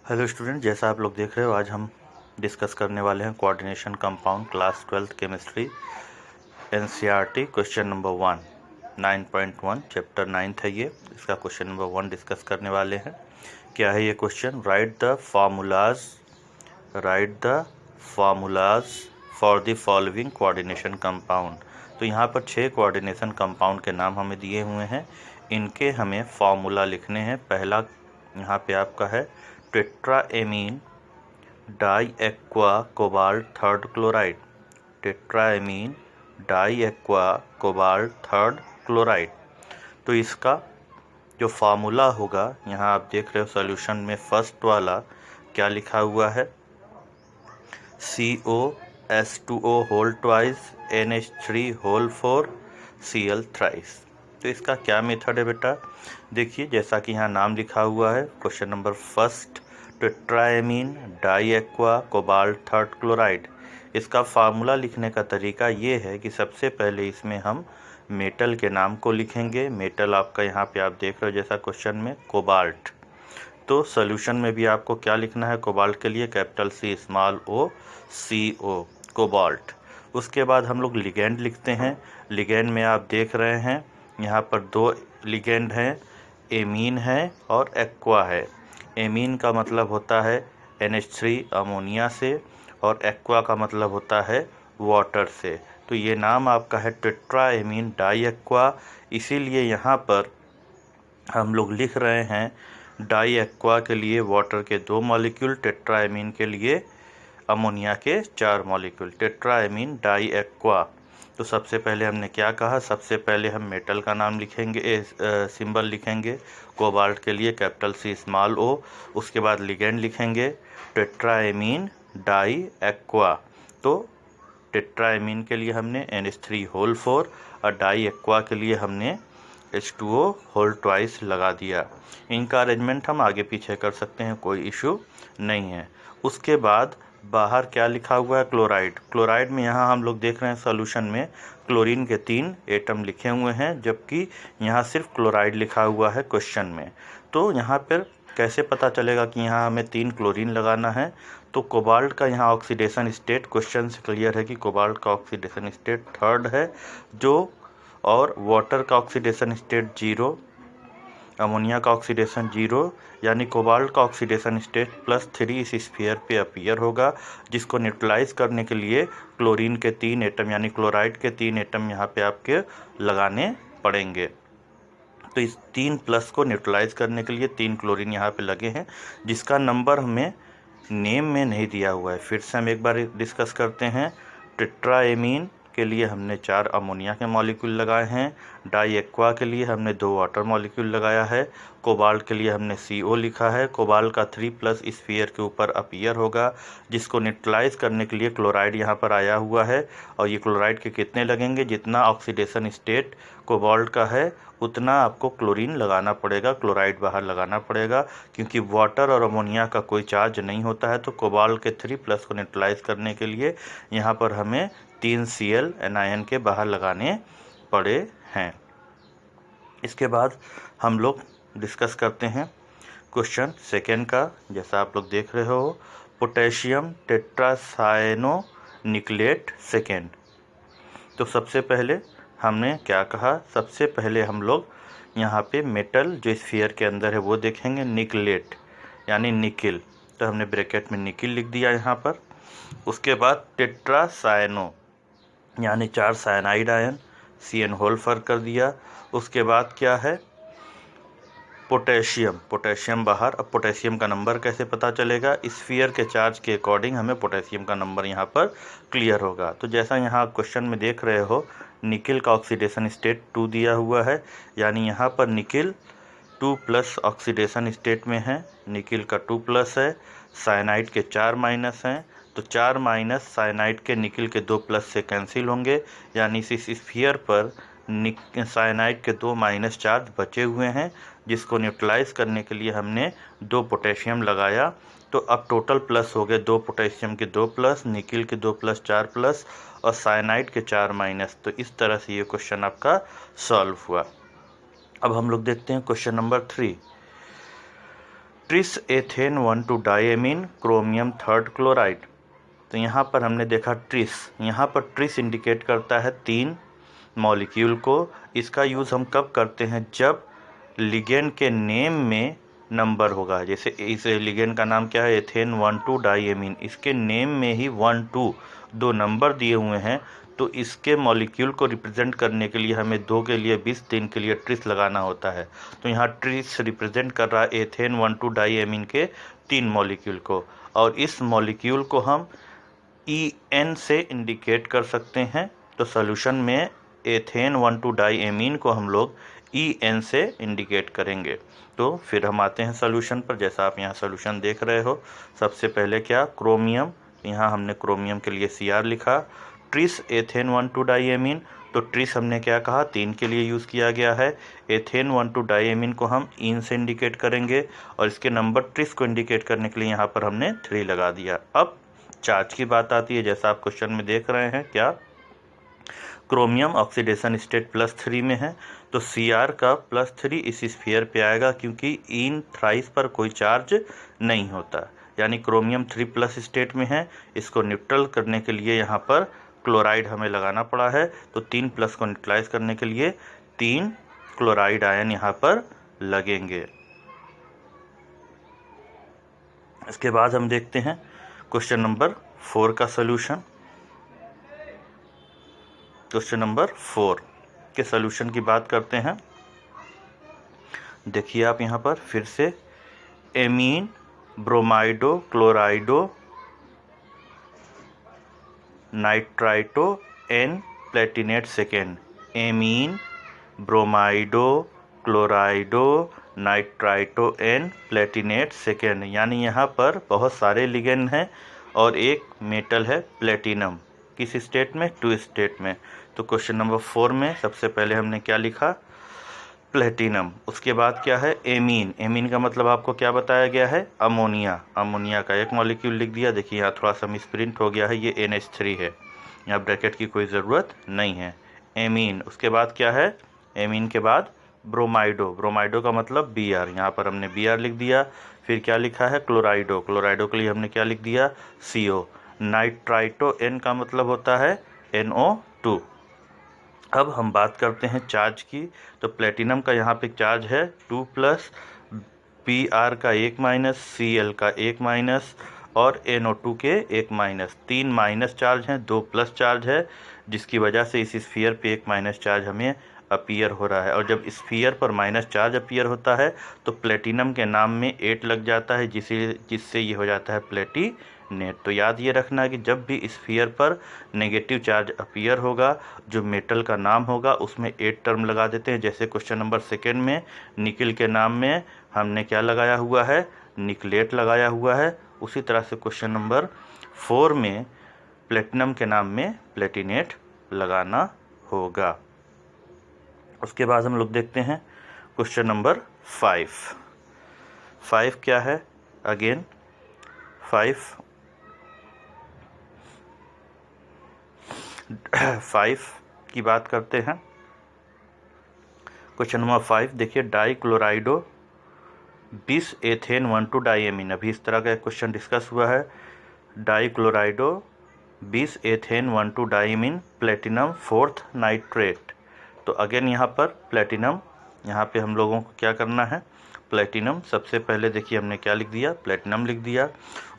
Hello student, जैसा आप लोग देख रहे हो आज हम डिस्कस करने वाले हैं coordination compound class 12th chemistry NCERT question number 1 9.1 chapter 9th है ये। इसका क्वेश्चन नंबर 1 डिस्कस करने वाले हैं। क्या है ये question? Right the formulas for the following coordination compound. तो यहाँ पर 6 कोऑर्डिनेशन कंपाउंड के नाम हमें दिए हुए हैं, इनके हमें फार्मूला लिखने हैं। पहला यहाँ पे आपका है tetraammine die aqua cobalt third chloride. Tetraammine die aqua cobalt third chloride. तो इसका जो फार्मूला होगा, यहाँ आप देख रहे हो सॉल्यूशन में फर्स्ट वाला क्या लिखा हुआ है, COS2O whole twice NH3 whole 4 Cl thrice. तो इसका क्या मेथड है बेटा? देखिए, जैसा कि यहाँ नाम लिखा हुआ है, question number first tetraammine die aqua cobalt third क्लोराइड। इसका फार्मूला लिखने का तरीका ये है कि सबसे पहले इसमें हम मेटल के नाम को लिखेंगे। मेटल आपका यहाँ पे आप देख रहे हो जैसा क्वेश्चन में कोबाल्ट। तो सॉल्यूशन में भी आपको क्या लिखना है कोबाल्ट के लिए? Capital C small o CO cobalt. उसके बाद हम लोग लिगेंड लिखते हैं। लिगेंड में आप देख रहे हैं यहाँ पर 2 लिगेंड हैं, एमीन है और एक्वा है। एमीन का मतलब होता है NH3 अमोनिया से और एक्वा का मतलब होता है वाटर से। तो ये नाम आपका है टेट्राएमीन डाई एक्वा, इसीलिए यहाँ पर हम लोग लिख रहे हैं डाई एक्वा के लिए वाटर के 2 मॉलिक्यूल, टेट्राएमीन के लिए अमोनिया के 4 मॉलिक्यूल। Tetraammine die aqua. तो सबसे पहले हमने क्या कहा? सबसे पहले हम मेटल का नाम लिखेंगे, सिंबल लिखेंगे। कोबाल्ट के लिए कैपिटल C स्मॉल o। उसके बाद लिगेंड लिखेंगे टेट्राएमीन डाई एक्वा। तो टेट्राएमीन के लिए हमने NH3 होल 4 और डाई एक्वा के लिए हमने H2O होल ट्वाइस लगा दिया। इनका अरेंजमेंट हम आगे पीछे कर सकते हैं, कोई इशू नहीं है। उसके बाद बाहर क्या लिखा हुआ है? क्लोराइड। क्लोराइड में यहाँ हम लोग देख रहे हैं सॉल्यूशन में क्लोरीन के 3 एटम लिखे हुए हैं, जबकि यहाँ सिर्फ क्लोराइड लिखा हुआ है क्वेश्चन में। तो यहाँ पर कैसे पता चलेगा कि यहाँ हमें 3 क्लोरीन लगाना है? तो कोबाल्ट का यहाँ ऑक्सीडेशन स्टेट क्वेश्चन से क्लियर है कि कोबाल्ट का ऑक्सीडेशन स्टेट थर्ड है, जो और वाटर का ऑक्सीडेशन स्टेट 0, अमोनिया का ऑक्सीडेशन 0, यानी कोबाल्ट का ऑक्सीडेशन स्टेट +3 इस स्फीयर पे अपीयर होगा, जिसको न्यूट्रलाइज करने के लिए क्लोरीन के 3 एटम यानी क्लोराइड के 3 एटम यहाँ पे आपके लगाने पड़ेंगे। तो इस 3+ को न्यूट्रलाइज करने के लिए 3 क्लोरीन यहाँ पे लगे हैं, जिसका नंबर हमें नेम में नहीं दिया हुआ है। फिर से हम एक बार डिस्कस करते हैं। टेट्राएमीन के लिए हमने 4 अमोनिया के मॉलिक्यूल लगाए हैं। डाई एक्वा के लिए हमने 2 वाटर मॉलिक्यूल लगाया है। कोबाल्ट के लिए हमने CO लिखा है। कोबाल्ट का 3+ स्फीयर के ऊपर अपीयर होगा, जिसको न्यूट्रलाइज करने के लिए क्लोराइड यहाँ पर आया हुआ है। और ये क्लोराइड के कितने लगेंगे? जितना ऑक्सीडेशन स्टेट कोबाल्ट का है उतना आपको क्लोरीन लगाना पड़ेगा, क्लोराइड बाहर लगाना पड़ेगा, क्योंकि वाटर और अमोनिया का कोई चार्ज नहीं होता है। तो कोबाल्ट के 3+ को न्यूट्रलाइज करने के लिए यहाँ पर हमें 3 Cl एनायन के बाहर लगाने पड़े हैं। इसके बाद हम लोग डिस्कस करते हैं क्वेश्चन सेकेंड का। जैसा आप लोग देख रहे हो, पोटेशियम टेट्रासाइनो निकलेट सेकेंड। तो सबसे पहले हमने क्या कहा? सबसे पहले हम लोग यहाँ पे मेटल जो स्फीयर के अंदर है वो देखेंगे, निकलेट यानी निकिल। तो हमने ब्रैकेट में निकिल लिख दिया यहाँ पर। उसके बाद टेट्रासाइनो यानी 4 साइनाइड आयन, CN होल फर कर दिया। उसके बाद क्या है? पोटेशियम। पोटेशियम बाहर। अब पोटेशियम का नंबर कैसे पता चलेगा? स्फीयर के चार्ज के अकॉर्डिंग हमें पोटेशियम का नंबर यहाँ पर क्लियर होगा। तो जैसा यहाँ क्वेश्चन में देख रहे हो, निकिल का ऑक्सीडेशन स्टेट 2 दिया हुआ है, यानी यहाँ पर निकिल 2+ ऑक्सीडेशन स्टेट में है। निकिल का 2+ है, साइनाइड के 4- हैं, तो 4- साइनाइड के निकिल के 2+ से कैंसिल होंगे, यानी इस स्फीयर पर साइनाइड के 2- चार्ज बचे हुए हैं, जिसको न्यूट्रलाइज करने के लिए हमने 2 पोटेशियम लगाया। तो अब टोटल प्लस हो गए 2 पोटेशियम के 2+, निकिल के 2+, 4+ और साइनाइड के 4-। तो इस तरह से ये क्वेश्चन आपका सॉल्व हुआ। अब हम लोग देखते हैं question number 3। Tris ethane 1,2 diamine chromium 3 chloride. तो यहाँ पर हमने देखा ट्रिस, यहाँ पर ट्रिस इंडिकेट करता है 3 मॉलिक्यूल को। इसका यूज़ हम कब करते हैं, जब लिगेंड के नेम में नंबर होगा। जैसे इस लिगेंड का नाम क्या है, एथेन 1,2 डाइएमीन, इसके नेम में ही 1, 2 दो नंबर दिए हुए हैं, तो इसके मॉलिक्यूल को रिप्रेजेंट करने के लिए हमें 2 के लिए 20, 3 के लिए ट्रिस लगाना होता है। तो यहाँ ट्रिस रिप्रेजेंट कर रहा है एथेन 1,2 डाइएमीन के 3 मॉलिक्यूल को, और इस मॉलिक्यूल को हम EN से इंडिकेट कर सकते हैं। तो सोल्यूशन में एथेन 1,2 डाइएमीन को हम लोग EN से इंडिकेट करेंगे। तो फिर हम आते हैं सोल्यूशन पर। जैसा आप यहाँ सोल्यूशन देख रहे हो, सबसे पहले क्या, क्रोमियम, यहाँ हमने क्रोमियम के लिए Cr लिखा। ट्रिस एथेन 1,2 डाइएमीन, तो ट्रिस हमने क्या कहा, 3 के लिए यूज़ किया गया है। एथेन 1,2 डाइएमीन को हम इन से इंडिकेट करेंगे, और इसके नंबर ट्रिस को इंडिकेट करने के लिए यहाँ पर हमने 3 लगा दिया। अब चार्ज की बात आती है, जैसा आप क्वेश्चन में देख रहे हैं, क्या क्रोमियम ऑक्सीडेशन स्टेट +3 में है, तो Cr का +3 इस स्फीयर पे आएगा, क्योंकि इन थ्राइस पर कोई चार्ज नहीं होता, यानी क्रोमियम 3+ स्टेट में है। इसको न्यूट्रल करने के लिए यहाँ पर क्लोराइड हमें लगाना पड़ा है, तो 3+ को न्यूट्रलाइज करने के लिए 3 क्लोराइड आयन यहाँ पर लगेंगे। इसके बाद हम देखते हैं क्वेश्चन नंबर 4 का सॉल्यूशन। क्वेश्चन नंबर 4 के सॉल्यूशन की बात करते हैं। देखिए आप यहाँ पर फिर से, amine bromido chlorido nitrito N platinate second, amine bromido chlorido nitrito N platinate second, यानी यहाँ पर बहुत सारे लिगेंड हैं और एक मेटल है प्लेटिनम। किस स्टेट में, 2 स्टेट में। तो क्वेश्चन नंबर 4 में सबसे पहले हमने क्या लिखा, प्लेटिनम। उसके बाद क्या है, एमीन। एमीन का मतलब आपको क्या बताया गया है, अमोनिया। अमोनिया का एक मॉलिक्यूल लिख दिया। देखिए यहाँ थोड़ा सा मिसप्रिंट हो गया है, ये NH3 है, यहाँ ब्रैकेट की कोई ज़रूरत नहीं है। एमीन। उसके बाद क्या है, एमीन के बाद ब्रोमाइडो। ब्रोमाइडो का मतलब Br, यहाँ पर हमने Br लिख दिया। फिर क्या लिखा है, क्लोराइडो। क्लोराइडो के लिए हमने क्या लिख दिया, CO। नाइट्राइटो, N का मतलब होता है NO2। अब हम बात करते हैं चार्ज की। तो प्लेटिनम का यहाँ पे चार्ज है 2+, Br का 1-, Cl का 1-, और NO2 के 1-। 3 माइनस चार्ज हैं, 2 प्लस चार्ज है, जिसकी वजह से इस स्फीयर पे 1 माइनस चार्ज हमें अपीयर हो रहा है। और जब स्फीयर पर माइनस चार्ज अपीयर होता है तो प्लेटिनम के नाम में 8 लग जाता है, जिससे ये हो जाता है प्लेटिनेट। तो याद ये रखना है कि जब भी स्फीयर पर नेगेटिव चार्ज अपीयर होगा, जो मेटल का नाम होगा उसमें 8 टर्म लगा देते हैं। जैसे क्वेश्चन नंबर 2 में निकिल के नाम में हमने क्या लगाया हुआ है, निकलेट लगाया हुआ है। उसी तरह से क्वेश्चन नंबर 4 में प्लेटिनम के नाम में प्लेटिनेट लगाना होगा। उसके बाद हम लोग देखते हैं क्वेश्चन नंबर 5। 5 क्या है, अगेन 5 की बात करते हैं। क्वेश्चन नंबर 5 देखिए, डाइक्लोराइडो बिस एथेन 1,2 डाइएमीन। अभी इस तरह का क्वेश्चन डिस्कस हुआ है। डाइक्लोराइडो बिस ethane 1,2 diamine platinum 4th nitrate. तो अगेन यहाँ पर प्लेटिनम, यहाँ पे हम लोगों को क्या करना है, प्लेटिनम सबसे पहले देखिए हमने क्या लिख दिया, प्लेटिनम लिख दिया।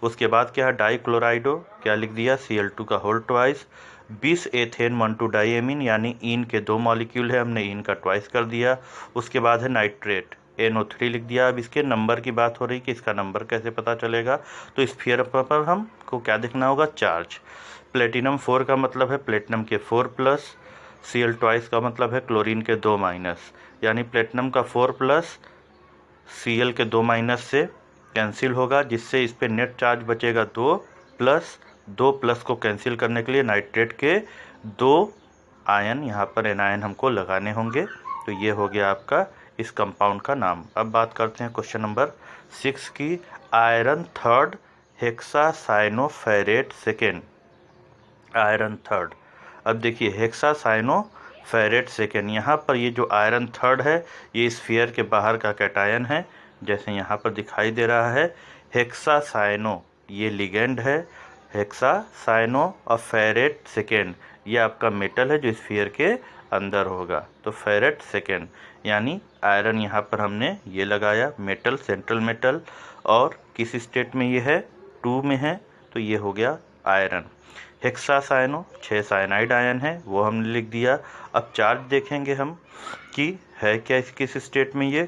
उसके बाद क्या है, डाइक्लोराइडो क्या लिख दिया, Cl2 का होल ट्वाइस। बिस एथेन 1,2 डाइएमीन, यानी इन के 2 मॉलिक्यूल है, हमने इन का ट्वाइस कर दिया। उसके बाद है नाइट्रेट, NO3 लिख दिया। अब इसके नंबर की बात हो रही कि इसका नंबर कैसे पता चलेगा, तो स्फीयर पर हमको क्या देखना होगा, चार्ज। प्लेटिनम 4 का मतलब है प्लेटिनम के 4+, Cl ट्वाइस का मतलब है क्लोरीन के 2-, यानी प्लेटिनम का 4+ Cl के 2- से कैंसिल होगा, जिससे इस पे नेट चार्ज बचेगा 2+। 2+ को कैंसिल करने के लिए नाइट्रेट के 2 आयन यहाँ पर एनायन हमको लगाने होंगे। तो ये हो गया आपका इस कंपाउंड का नाम। अब बात करते हैं क्वेश्चन नंबर 6 की, iron 3rd hexacyanoferrate second. Iron 3rd, अब देखिए हेक्सासाइनोफेरेट सेकेंड, यहाँ पर ये जो आयरन 3rd है, ये स्फीयर के बाहर का कैटायन है, जैसे यहाँ पर दिखाई दे रहा है हेक्सासाइनो, ये लिगेंड है। हेक्सासाइनो और फेरेट सेकेंड, ये आपका मेटल है जो स्फीयर के अंदर होगा। तो फेरेट सेकेंड यानी आयरन यहाँ पर हमने ये लगाया, मेटल सेंट्रल मेटल, और किस स्टेट में ये है, 2 में है, तो ये हो गया आयरन। हेक्सासाइनो 6 साइनाइड आयन है, वो हमने लिख दिया। अब चार्ज देखेंगे हम कि है क्या किस स्टेट में ये,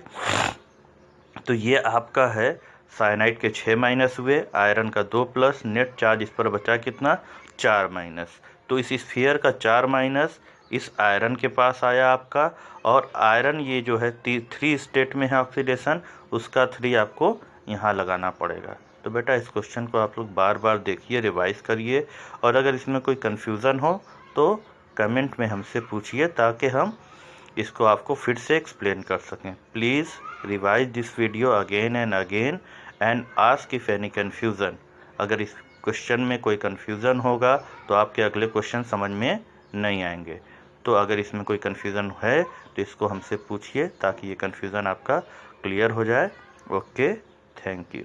तो ये आपका है साइनाइड के 6 माइनस हुए, आयरन का 2 प्लस, नेट चार्ज इस पर बचा कितना, 4 माइनस। तो इस स्फीयर का 4 माइनस इस आयरन के पास आया आपका, और आयरन ये जो है 3 स्टेट में है ऑक्सीडेशन, उसका 3 आपको यहाँ लगाना पड़ेगा। तो बेटा इस क्वेश्चन को आप लोग बार बार देखिए, रिवाइज करिए, और अगर इसमें कोई कन्फ्यूज़न हो तो कमेंट में हमसे पूछिए ताकि हम इसको आपको फिर से एक्सप्लेन कर सकें। Please revise this video again and ask if any confusion. अगर इस क्वेश्चन में कोई कन्फ्यूज़न होगा तो आपके अगले क्वेश्चन समझ में नहीं आएंगे। तो अगर इसमें कोई कन्फ्यूज़न है तो इसको हमसे पूछिए ताकि ये कन्फ्यूज़न आपका क्लियर हो जाए। Okay, thank you.